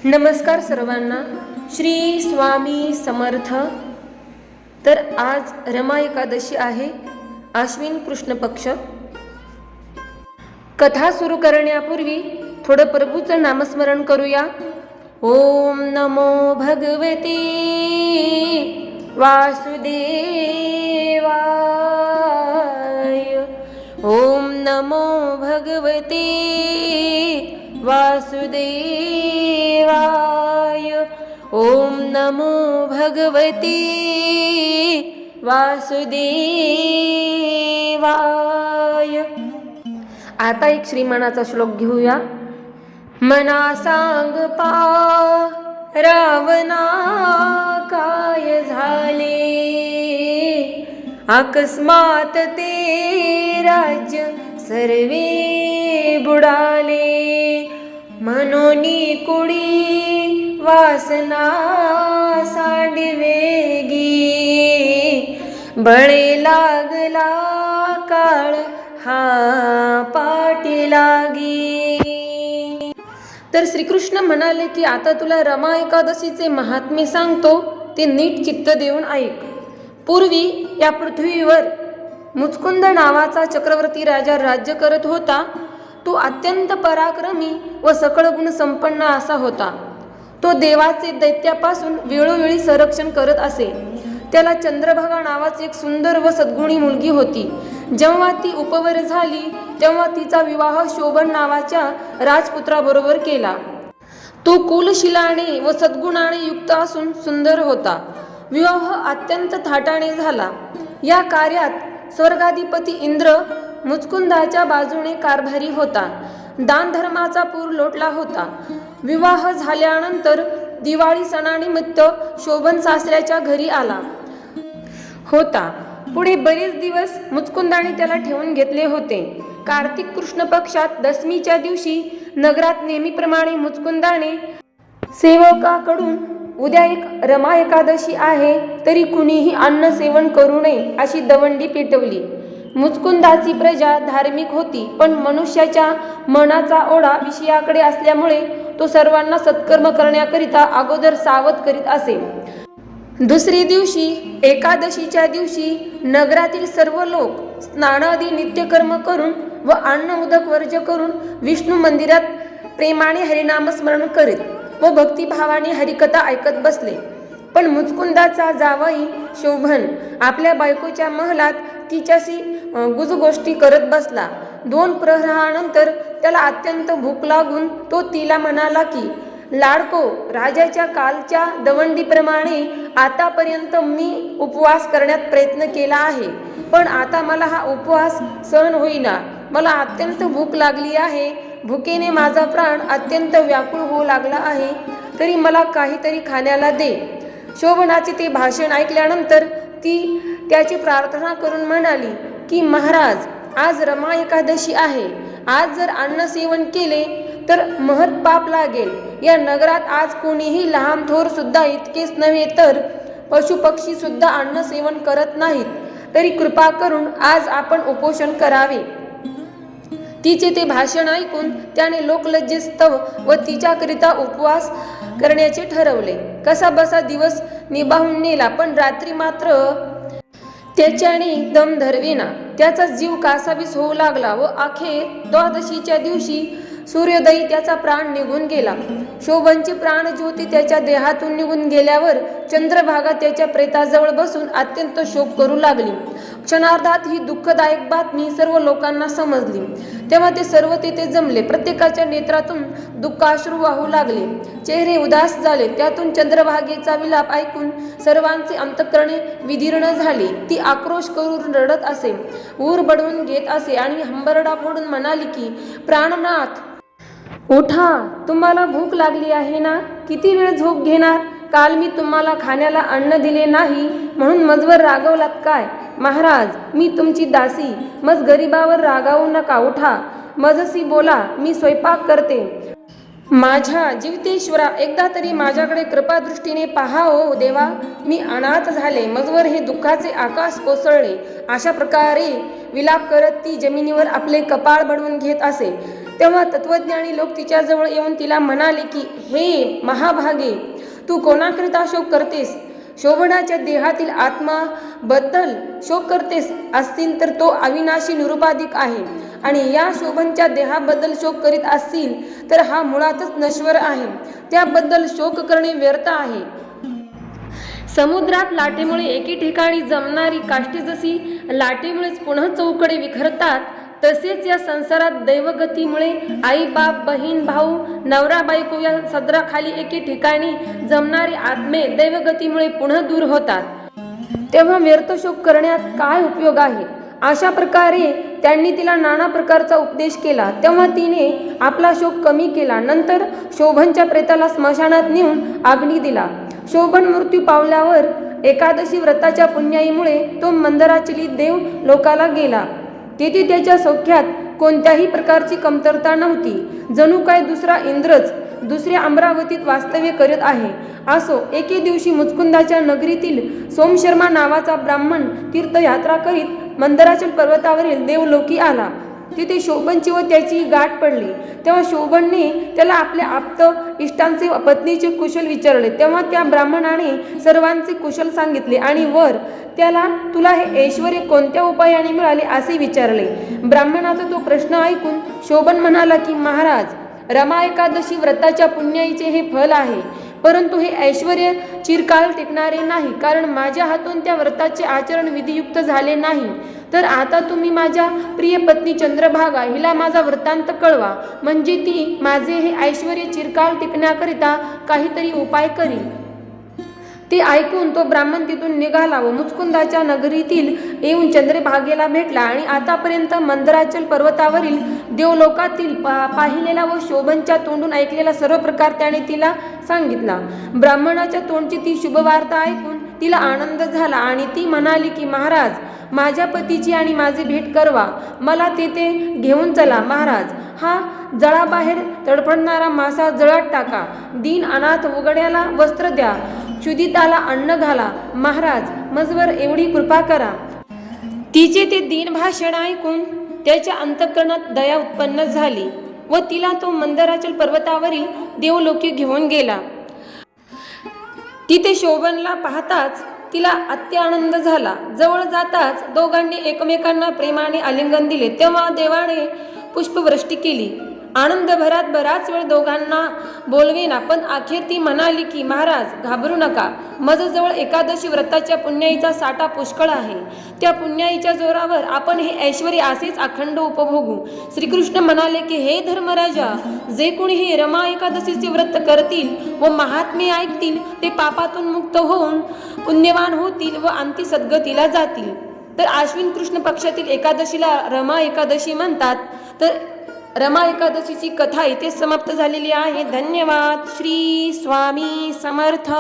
नमस्कार सर्वांना. श्री स्वामी समर्थ. तर आज रमा एकादशी आहे, आश्विन कृष्ण पक्ष. कथा सुरू करण्यापूर्वी थोडं प्रभूचं नामस्मरण करूया. ओम नमो भगवते वासुदेवाय. ओम नमो भगवते वासुदेवाय. ओम नमो भगवते वासुदेवाय. आता एक श्रीमनाचा श्लोक घेऊया. मना सांग पा रावणा काय झाले, अकस्मात ते राज्य सर्वे बुडाले. मनोनी कुडी वासना सांडवेगी, बळे लागला काळ हा पाठी लागी. तर श्रीकृष्ण म्हणाले की आता तुला रमा एकादशीचे महात्म्य सांगतो, ते नीट चित्त देऊन ऐक. पूर्वी या पृथ्वीवर मुचकुंद नावाचा चक्रवर्ती राजा राज्य करत होता. तो अत्यंत पराक्रमी व सकळ गुण संपन्न असा होता. तो देवाचे दैत्यापासून वेळोवेळी संरक्षण करत असे. त्याला चंद्रभागा नावाची एक सुंदर व सद्गुणी मुलगी होती. जेव्हा ती उपवर झाली तेव्हा तिचा विवाह शोभन नावाच्या राजपुत्राबरोबर केला. तो कुलशिलाने व सद्गुणाने युक्त असून सुंदर होता. विवाह अत्यंत थाटाने झाला. या कार्यात स्वर्गाधिपती इंद्र मुचकुंदाच्या बाजूने कारभारी होता. दान धर्माचा पूर लोटला होता. विवाह झाल्यानंतर दिवाळी सणानिमित्त शोभन सासऱ्याच्या घरी आला होता. पुढे बरेच दिवस मुचकुंदाने त्याला ठेवून घेतले होते. कार्तिक कृष्ण पक्षात दशमीच्या दिवशी नगरात नेहमीप्रमाणे मुचकुंदाने सेवकाकडून उद्या एक रमा एकादशी आहे, तरी कुणीही अन्न सेवन करू नये अशी दवंडी पेटवली. मुचकुंदाची प्रजा धार्मिक होती, पण मनुष्याच्या मनाचा ओढा विषयाकडे असल्यामुळे तो सर्वांना सत्कर्म करण्याकरिता अगोदर सावध करीत असे. दुसरी दिवशी एकादशीच्या दिवशी नगरातील सर्व लोक स्नानादी नित्यकर्म करून व अन्न उदक वर्ज्य करून विष्णू मंदिरात प्रेमाने हरिनामस्मरण करीत व भक्तिभावाने हरिकथा ऐकत बसले. पण मुचकुंदाचा जावई शोभन आपल्या बायकोच्या महलात तिच्याशी गुजगोष्टी करत बसला. 2 प्रहरानंतर त्याला अत्यंत भूक लागून तो तिला म्हणाला की, लाडको, राजाच्या कालच्या दवंडीप्रमाणे आतापर्यंत मी उपवास करण्यात प्रयत्न केला आहे, पण आता मला हा उपवास सहन होईना. मला अत्यंत भूक लागली आहे. भुकेने माझा प्राण अत्यंत व्याकुळ होऊ लागला आहे, तरी मला काहीतरी खाण्याला दे. शोभनाचे ते भाषण ऐकल्यानंतर ती त्याची प्रार्थना करून म्हणाली की, महाराज, आज रमा एकादशी आहे. आज जर अन्न सेवन केले तर महत् पाप लागेल. या नगरात आज कोणीही लहान थोर सुद्धा, इतकेच नव्हे तर पशुपक्षी सुद्धा अन्न सेवन करत नाहीत. तरी कृपा करून आज आपण उपोषण करावे. तिचे ते भाषण ऐकून त्याने लोकलज्जेस्तव व तिच्याकरिता उपवास करण्याचे ठरवले. कसा बसा दिवस निभावून नेला, पण रात्री मात्र त्याच्याने दम धरवेना. त्याचा जीव कासावीस होऊ लागला व अखेर द्वादशीच्या दिवशी सूर्योदयी त्याचा प्राण निघून गेला. शोभनची प्राणज्योती त्याच्या देहातून निघून गेल्यावर चंद्रभागा त्याच्या प्रेताजवळ बसून अत्यंत शोक करू लागली. क्षणार्धात ही दुःखदायक बातमी सर्व लोकांना समजली. तेव्हा ते सर्व तेथे जमले. प्रत्येकाच्या नेत्रातून दुःखाश्रू वाहू लागले. चेहरे उदास झाले. त्यातून चंद्रभागेचा विलाप ऐकून सर्वांचे अंतःकरणे विदीर्ण झाली. ती आक्रोश करून रडत असे, ऊर बडवून घेत असे आणि हंबरडा फोडून म्हणाली की, प्राणनाथ, उठा, तुम्हाला भूक लागली आहे ना? किती वेळ झोप घेणार? काल मी तुम्हाला खाण्याला अन्न दिले नाही म्हणून मजवर रागवलात काय? महाराज, मी तुमची दासी, मज गरीबावर रागावू नका. उठा, मजसी बोला, मी स्वयंपाक करते. माझ्या जीवतेश्वरा, एकदा तरी माझ्याकडे कृपादृष्टीने पहा ओ देवा. मी अनाथ झाले. मजवर हे दुःखाचे आकाश कोसळले. अशा प्रकारे विलाप करत ती जमिनीवर आपले कपाळ बडवून घेत असे. तेव्हा तत्वज्ञानी लोक तिच्याजवळ येऊन तिला म्हणाले की, हे महाभागे, तू कोणाकरिता शोक करतेस? शोभनाच्या देहातील आत्माबद्दल शोक करतेस असतील तर तो अविनाशी निरुपाधिक आहे, आणि या शोभनच्या देहाबद्दल शोक करीत असतील तर हा मुळातच नश्वर आहे. त्याबद्दल शोक करणे व्यर्थ आहे. समुद्रात लाटेमुळे एके ठिकाणी जमणारी काष्टे जशी लाटेमुळेच पुन्हा चौकडे विखरतात, तसेच या संसारात दैवगतीमुळे आई बाप बहीण भाऊ नवरा बायको या सदराखाली एके ठिकाणी जमणारे आत्मे दैवगतीमुळे पुन्हा दूर होतात. तेव्हा व्यर्थ शोक करण्यात काय उपयोग आहे? अशा प्रकारे त्यांनी तिला नाना प्रकारचा उपदेश केला. तेव्हा तिने आपला शोक कमी केला. नंतर शोभनच्या प्रेताला स्मशानात नेऊन अग्नी दिला. शोभन मृत्यू पावल्यावर एकादशी व्रताच्या पुण्याईमुळे तो मंदराचली देव लोकाला गेला. तेथे त्याच्या सौख्यात कोणत्याही प्रकारची कमतरता नव्हती. जणू काय दुसरा इंद्रच दुसऱ्या अमरावतीत वास्तव्य करीत आहे. असो, एके दिवशी मुचकुंदाच्या नगरीतील सोमशर्मा नावाचा ब्राह्मण तीर्थयात्रा करीत मंदराचल पर्वतावरील देवलोकी आला. तिथे शोभनची व त्याची गाठ पडली. तेव्हा शोभनने त्याला आपल्या आप्त इष्टांचे व पत्नीचे कुशल विचारले. तेव्हा त्या ब्राह्मणाने सर्वांचे कुशल सांगितले आणि वर त्याला, तुला हे ऐश्वर्य कोणत्या उपायाने मिळाले असे विचारले. ब्राह्मणाचा तो प्रश्न ऐकून शोभन म्हणाला की, महाराज, रमा एकादशी व्रताच्या पुण्याईचे हे फल आहे, परंतु हे ऐश्वर्य चिरकाल टिकणारे नाही, कारण माझ्या हातून त्या व्रताचे आचरण विधियुक्त झाले नाही. तर आता तुम्ही माझ्या प्रिय पत्नी चंद्रभागा हिला माझा वृत्तांत कळवा, म्हणजे ती माझे हे ऐश्वर्य चिरकाल टिकण्याकरिता काहीतरी उपाय करील. ते ऐकून तो ब्राह्मण तिथून निघाला व मुचकुंदाच्या नगरीतील येऊन चंद्रभागेला भेटला आणि आतापर्यंत मंदराचल पर्वतावरील देवलोकातील पाहिलेला व शोभनच्या तोंडून ऐकलेला सर्व प्रकार त्याने तिला सांगितला. ब्राह्मणाच्या तोंडची ती शुभवार्ता ऐकून तिला आनंद झाला आणि ती म्हणाली की, महाराज, माझ्या पतीची आणि माझी भेट करवा, मला तेथे घेऊन चला. महाराज, हा जळाबाहेर तडफडणारा मासा जळात टाका, दीन अनाथ उघड्याला वस्त्र द्या, क्षुधिताला अन्न घाला. महाराज, मजवर एवढी कृपा करा. तिचे ते दीन भाषण ऐकून त्याच्या अंतःकरणात दया उत्पन्न झाली व तिला तो मंदराचल पर्वतावरील देवलोकी घेऊन गेला. तिथे शोभनला पाहताच तिला अत्यानंद झाला. जवळ जाताच दोघांनी एकमेकांना प्रेमाने आलिंगन दिले. तेव्हा देवाने पुष्पवृष्टी केली. आनंदभरात बराच वेळ दोघांना बोलवेना, पण अखेर ती म्हणाली की, महाराज, घाबरू नका, माझ्याजवळ एकादशी व्रताच्या पुण्याईचा साठा पुष्कळ आहे. त्या पुण्याईच्या जोरावर आपण हे ऐश्वर्य असेच अखंड उपभोगू. श्रीकृष्ण म्हणाले की, हे धर्मराजा, जे कोणी हे रमा एकादशीचे व्रत करतील व महात्म्य ऐकतील ते पापातून मुक्त होऊन पुण्यवान होतील व अंती सद्गतीला जातील. तर आश्विन कृष्ण पक्षातील एकादशीला रमा एकादशी म्हणतात. तर रमा एकादशीची कथा इथे समाप्त झालेली आहे. धन्यवाद. श्री स्वामी समर्थ.